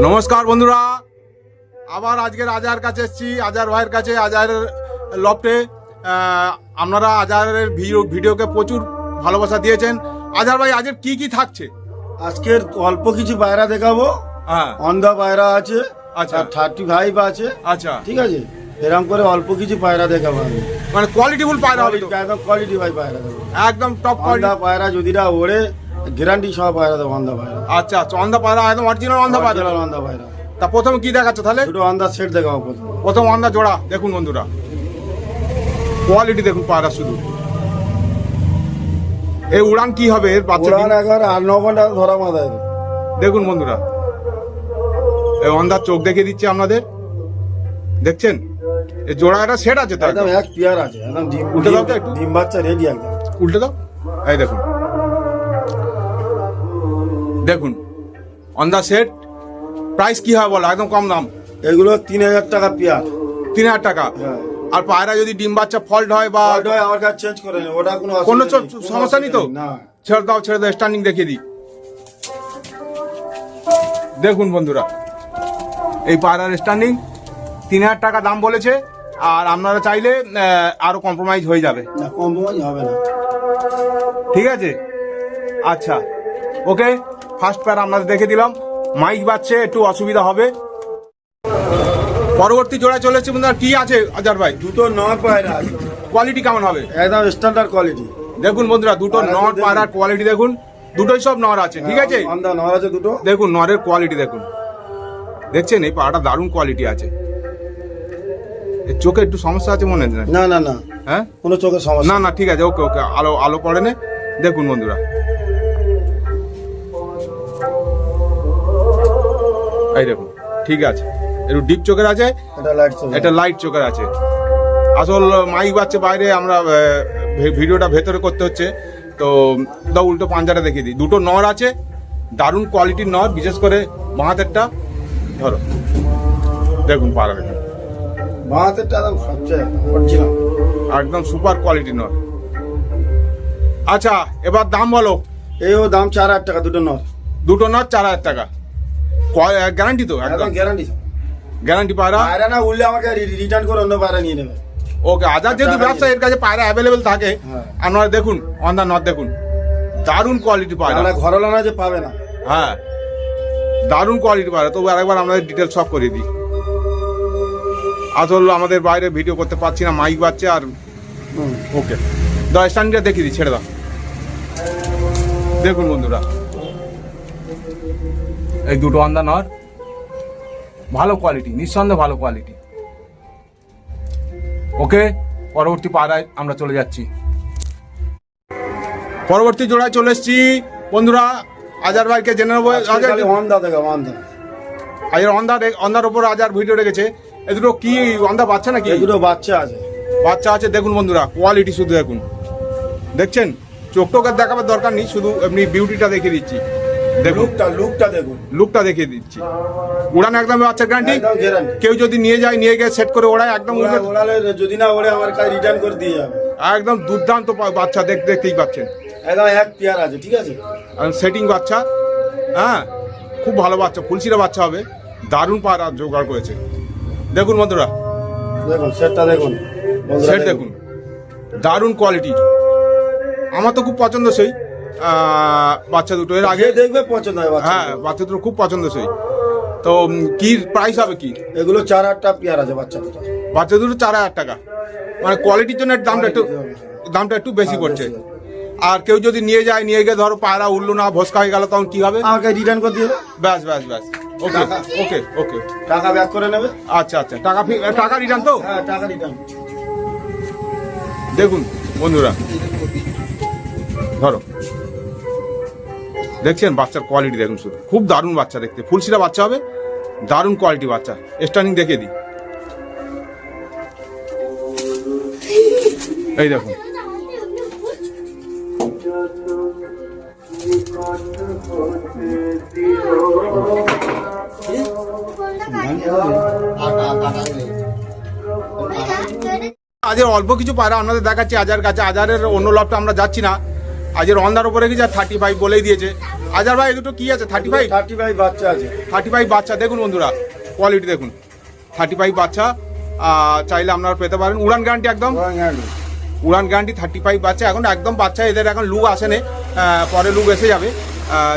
নমস্কার বন্ধুরা, আবার আজকের আজার কাছে এসেছি, আজার ভাইয়ের কাছে, আজারের লফটে। আপনারা আজারের ভিডিওকে প্রচুর ভালোবাসা দিয়েছেন। আজার ভাই, আজকের কি কি থাকছে? আজকের অল্প কিছু পায়রা দেখাবো। হ্যাঁ, অন্ধা পায়রা আছে, আচ্ছা, 35 আছে, আচ্ছা, ঠিক আছে। এরকম করে অল্প কিছু পায়রা দেখাবো আমি। মানে কোয়ালিটিফুল পায়রা হবে তো? একদম কোয়ালিটি ভাই পায়রা দেবো, একদম টপ অন্ধা কোয়ালিটি পায়রা যদিরা ওড়ে গ্যারান্টি সহ পায়রা দেবো। অন্ধা পায়রা, আচ্ছা আচ্ছা, অন্ধা পায়রা একদম অরিজিনাল অন্ধা পায়রা। অরিজিনাল অন্ধা পায়রা। তা প্রথমে কি দেখাচ্ছ তাহলে? দুটো অন্ধা সেট দেখাবো প্রথম অন্ধা জোড়া দেখুন বন্ধুরা, কোয়ালিটি দেখুন পায়রা শুধু। এই উড়ান কি হবে এর বাচ্চা? উড়ান একবার 8-9 ঘন্টা ধরা মাথায়। দেখুন বন্ধুরা, এই অন্ধার চোখ দেখে দিচ্ছে আপনাদের, দেখছেন? এই জোড়া একটা সেট আছে তো? একদম এক পেয়ার আছে, একদম উল্টে দাও তো একটু। ডিম বাচ্চা রেডি একদম। উল্টে দাও, এই দেখুন, দেখুন অন্ধা সেট। প্রাইস কি হয় বলো? একদম কম দাম। এগুলো 3000 টাকা পেয়ার। 3000 টাকা। হ্যাঁ। আর পায়রা যদি ডিম বাচ্চা ফল্ট হয় বা আমার কাছে চেঞ্জ করে নেই, ওটা কোনো কোনো অসুবিধা নেই, সমস্যা নেই তো? না। ছেড়ে দাও, ছেড়ে দাও, স্ট্যান্ডিং দেখিয়ে দিই। দেখুন বন্ধুরা, এই পায়রার স্ট্যান্ডিং 3000 টাকা দাম বলেছে। আর আপনারা চাইলে আরো কম্প্রোমাইজ হয়ে যাবে। না, কম্প্রোমাইজ হবে না। ঠিক আছে, আচ্ছা, ওকে। ফার্স্ট প্যার আপনাদের দেখে দিলাম। মাইক বাজছে, একটু অসুবিধা হবে। পরবর্তী জোড়া চলেছে বন্ধুরা, কি আছে আজার ভাই? দুটো নর পায়রা আছে, কোয়ালিটি কেমন হবে? একদম স্ট্যান্ডার্ড কোয়ালিটি। দেখুন বন্ধুরা, দুটো নর পায়রার কোয়ালিটি দেখুন। দুটোই সব নর আছে, ঠিক আছে? অন্ধা নর আছে দুটো। দেখুন নরের কোয়ালিটি দেখুন, দেখছেন? এই পাড়াটা দারুণ কোয়ালিটি আছে। এর চোখে একটু সমস্যা আছে মনে হয়? না না না, হ্যাঁ, কোনো চোখের সমস্যা না না, ঠিক আছে, ওকে ওকে। আলো আলো পড়ে না। দেখুন বন্ধুরা, এই দেখুন, ঠিক আছে। একটু ডিপ চোখের আছে, এটা লাইট চোখ, এটা লাইট চোখের আছে। আসল মাইক বাচ্চা বাইরে, আমরা ভিডিওটা ভেতরে করতে হচ্ছে তো। দাও উল্টো পাঞ্জাটা দেখিয়ে দিই। দুটো নর আছে, দারুণ কোয়ালিটির নর, বিশেষ করে বাঁহাতেরটা ধরো। দেখুন পাড়া, দেখুন বাঁহাতেরটা একদম সবচেয়ে অরিজিনাল, একদম সুপার কোয়ালিটির নর। আচ্ছা, এবার দাম বলো। এইও দাম 4000 টাকা দুটো নর। দুটো নর 4000 টাকা। গ্যারান্টি তো? একদম একদম গ্যারান্টি। গ্যারান্টি পায়রা। পায়রা না উঠলে আমাকে রিটার্ন করে অন্য পায়রা নিয়ে নেবে। ওকে, আজার যেহেতু ব্যবসা, এর কাছে পায়রা অ্যাভেলেবেল থাকে। হ্যাঁ। আপনারা দেখুন অন্ধা নর দেখুন, দারুণ কোয়ালিটি পায়রা। ঘরোলা না যে পাবে না। হ্যাঁ, দারুণ কোয়ালিটি পায়রা। তবু আরেকবার আমাদের ডিটেলস সব করে দিই। আসল আমাদের বাইরে ভিডিও করতে পারছি না, মাইক বাজছে। আর ওকে, দাও স্ট্যান্ডটা দেখিয়ে দিই, ছেড়ে দাও। দেখুন বন্ধুরা, এই দুটো অন্ধা নর, ভালো কোয়ালিটি, নিঃসন্দেহে ভালো কোয়ালিটি। ওকে, পরবর্তী পাড়ায় আমরা চলে যাচ্ছি। পরবর্তী জোড়ায় চলে এসেছি বন্ধুরা। আজার ভাইকে জেনে নেবো। অন্ধা দেখা অন্ধা, আজের অন্ধার ওপর আজার ভিডিও রেখেছে। এ দুটো কি অন্ধা বাচ্চা নাকি? এই দুটো বাচ্চা আছে। বাচ্চা আছে, দেখুন বন্ধুরা, কোয়ালিটি শুধু দেখুন। দেখছেন? চোখ টোকের দেখাবার দরকার নেই, শুধু এমনি বিউটিটা দেখিয়ে দিচ্ছি। দেখুন লুকটা দেখুন, লুকটা দেখিয়ে দিচ্ছি। উড়ান একদম বাচ্চা গ্যারান্টি। একদম গ্যারান্টি। কেউ যদি নিয়ে যায়, নিয়ে গিয়ে সেট করে ওড়ায়, একদম ওড়ালে যদি না ওড়ে আমার কাছে রিটার্ন করে দিয়ে যাবে। একদম দুর্দান্ত বাচ্চা, দেখতেই পাচ্ছেন। একদম এক পেয়ার আছে, ঠিক আছে। সেটিং বাচ্চা, হ্যাঁ, খুব ভালো বাচ্চা, ফুলসিরা বাচ্চা হবে। দারুণ পায়রা জোগাড় করেছে। দেখুন বন্ধুরা, দেখুন সেটটা দেখুন, সেট দেখুন, দারুণ কোয়ালিটি। আমার তো খুব পছন্দসই বাচ্চা দুটো। এর আগে দেখবে পছন্দ হয় বাচ্চা। হ্যাঁ, বাচ্চা দুটো খুব পছন্দসই। তো কি প্রাইস হবে কি? এগুলো 4000 পেয়ার আছে বাচ্চা দুটো। বাচ্চা দুটো 4000 টাকা। মানে কোয়ালিটির জন্য দামটা একটু বেশি পড়ছে। আর কেউ যদি নিয়ে যায়, নিয়ে গিয়ে ধরো পায়রা উঠলো না, ভস্কা হয়ে গেল, তখন কি হবে? আমাকে রিটার্ন করে দিয়ে ব্যাস ব্যাস ব্যাস, ওকে ওকে ওকে। টাকা ব্যাক করে নেবে। আচ্ছা আচ্ছা, টাকা রিটার্ন তো? হ্যাঁ, টাকা রিটার্ন। দেখুন বন্ধুরা, ধরো, দেখছেন বাচ্চার কোয়ালিটি দেখুন শুধু, খুব দারুণ বাচ্চা দেখতে, ফুলসিরা বাচ্চা হবে, দারুণ কোয়ালিটি বাচ্চা। স্ট্যান্ডিং দেখিয়ে দিই, এই দেখুন। আজের অল্প কিছু পায়রা আপনাদের দেখাচ্ছি আজার কাছে। আজারের অন্য লফটে আমরা যাচ্ছি না। আজের অন্ধার উপরে গেছে, 35 বলেই দিয়েছে। আজার ভাই দুটো কি আছে 35? 35 বাচ্চা আছে। 35 বাচ্চা দেখুন বন্ধুরা, কোয়ালিটি দেখুন, 35 বাচ্চা চাইলে আপনারা পেতে পারেন। উড়ান গ্যারান্টি একদম, উড়ান গ্যারান্টি 35 বাচ্চা। এখন একদম বাচ্চা, এদের এখন লুক আসেনি, পরে লুক এসে যাবে।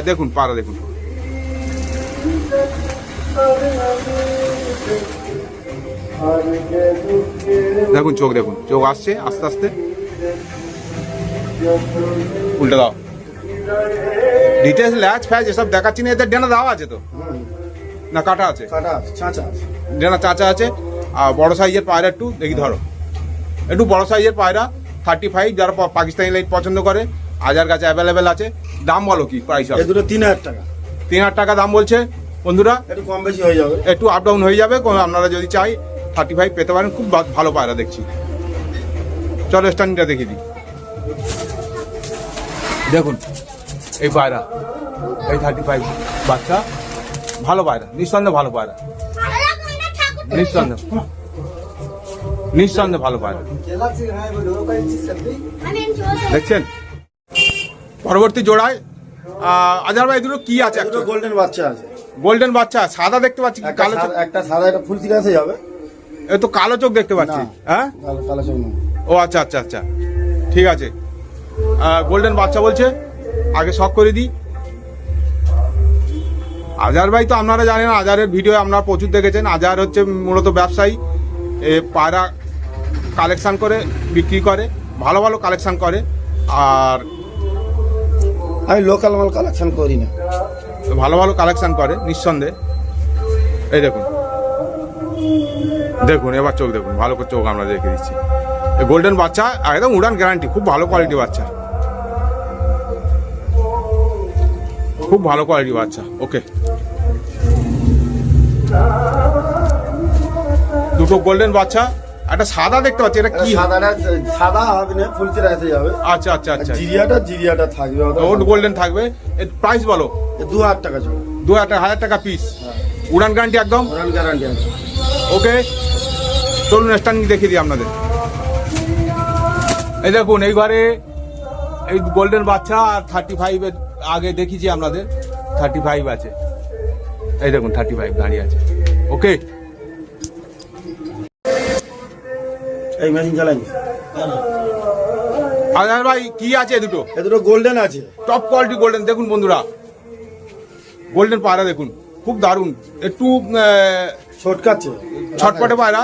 দেখুন পাড়া দেখুন, দেখুন চোখ দেখুন, চোখ আসছে আস্তে আস্তে। উল্টে দাও, ডিটেলস ল্যাচ ফ্যাচ এসব দেখাচ্ছি না। এদের ডেনা দেওয়া আছে তো না কাটা আছে? ডেনা চাচা আছে। আর বড় সাইজের পায়রা একটু দেখি, ধরো একটু বড় সাইজের পায়রা 35, যারা পাকিস্তানি লাইট পছন্দ করে আজার কাছে অ্যাভেলেবেল আছে। দাম বলো কি প্রাইস হবে? দুটো 3000 টাকা। 3000 টাকা দাম বলছে বন্ধুরা, একটু কম বেশি হয়ে যাবে, একটু আপ ডাউন হয়ে যাবে। আপনারা যদি চাই 35 পেতে পারেন। খুব ভালো পায়রা দেখছি। চলো স্ট্যান্ডিংটা দেখিয়ে দিই। দেখুন এই পায়রা, এই 35 বাচ্চা, ভালো পায়রা, নিঃসন্দেহে ভালো পায়রা, নিঃসন্দেহে ভালো পায়রা। দেখছেন পরবর্তী জোড়ায় আজার ভাই দুটো কি আছে? দুটো গোল্ডেন বাচ্চা আছে। গোল্ডেন বাচ্চা, সাদা দেখতে পাচ্ছি, কালো চোখ। একটা সাদা, একটা ফুল সিরাসে যাবে। এ তো কালো চোখ দেখতে পাচ্ছি। হ্যাঁ কালো চোখ না। ও আচ্ছা আচ্ছা আচ্ছা, ঠিক আছে। গোল্ডেন বাচ্চা বলছে, আগে শখ করে দিই। আজার ভাই তো আপনারা জানেন, আজারের ভিডিও আপনারা প্রচুর দেখেছেন। আজার হচ্ছে মূলত ব্যবসায়ী, পায়রা কালেকশন করে বিক্রি করে, ভালো ভালো কালেকশন করে। আর আমি লোকাল মাল কালেকশন করি না, ভালো ভালো কালেকশন করে নিঃসন্দেহে। এই দেখুন, দেখুন এবার চোখ দেখুন, ভালো করে চোখ আমরা দেখে দিচ্ছি। গোল্ডেন বাচ্চা একদম উড়ান গ্যারান্টি, খুব ভালো কোয়ালিটি বাচ্চা, খুব ভালো কোয়ালিটি বাচ্চা। ওকে, দুটো গোল্ডেন বাচ্চা, একটা সাদা দেখতে পাচ্ছি, এটা কি? সাদা হবে না, ফুল সিরাসে যাবে। আচ্ছা আচ্ছা আচ্ছা, জিরিয়াটা থাকবে, ওট গোল্ডেন থাকবে। এর প্রাইস বলো? 2000 টাকা জোড়া। 2000 টাকা পিস, উড়ান গ্যারান্টি একদম। ওরাল গ্যারান্টি আছে। ওকে, চলুন স্ট্যান্ডিং দেখিয়ে দিই আপনাদের। এই দেখুন এই ঘরে এই গোল্ডেন বাচ্চা আর 35 এর আগে দেখিয়েছি আপনাদের, 35 আছে। এই দেখুন 35 দাঁড়িয়ে আছে। ওকে, এই মেশিন চালাইনি। আজার ভাই কি আছে? দুটো এ দুটো গোল্ডেন আছে, টপ কোয়ালিটি গোল্ডেন। দেখুন বন্ধুরা, গোল্ডেন পায়রা দেখুন, খুব দারুণ। একটু শর্টকাটছে, ছটপটে পায়রা,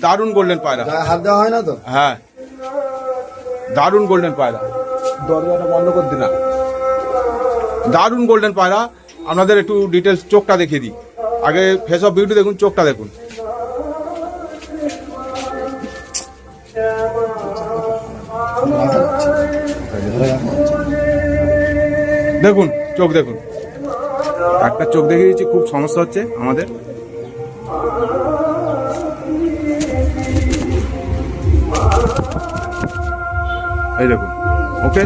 দারুণ গোল্ডেন পায়রা। হাত দেওয়া হয় না তো। হ্যাঁ, দারুণ গোল্ডেন পায়রা। দরজাটা বন্ধ করতে না, দারুণ গোল্ডেন পায়রা। আপনাদের একটু ডিটেলস চোখটা দেখিয়ে দিই। আগে ফেস অফ বিউটি দেখুন, চোখটা দেখুন। দেখুন চোখ দেখুন, একটা চোখ দেখিয়ে দিচ্ছি, খুব সমস্যা হচ্ছে আমাদের। এই দেখুন, ওকে,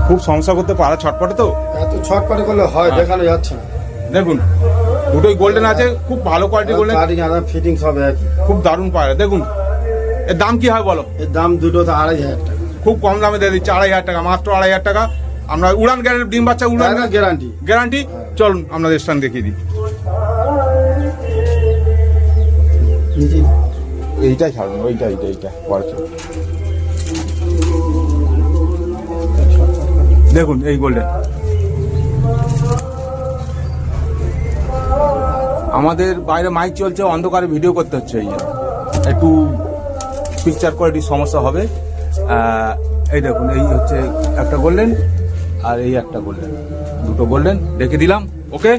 খুব সমস্যা করতে পারা, ছটপটে তো, এত ছটপটে করলে হয়, দেখানো যাচ্ছে না। দেখুন দুটোই গোল্ডেন আছে, খুব ভালো কোয়ালিটি গোল্ডেন, ফিটিং সব একই, খুব দারুণ পায়রা। দেখুন এর দাম কি হয় বলো? এর দাম দুটো তো 2500 টাকা। খুব কম দামে দিয়ে দিচ্ছি, 2500 টাকা, মাত্র 2500 টাকা। আমরা উড়ান গ্যারান্টি, ডিম বাচ্চা উড়ান গ্যারান্টি, গ্যারান্টি। চলুন আপনাদের স্থান দেখিয়ে দিই। এইটাই ছাড়ুন, এইটা পরে দেখুন এই গোল্ডেন। আমাদের বাইরে মাইক চলছে, অন্ধকারে ভিডিও করতে হচ্ছে, এই একটু পিকচার কোয়ালিটির সমস্যা হবে। এই দেখুন, এই হচ্ছে একটা গোল্ডেন আর এই একটা গোল্ডেন, দুটো গোল্ডেন দেখে দিলাম। ওকে।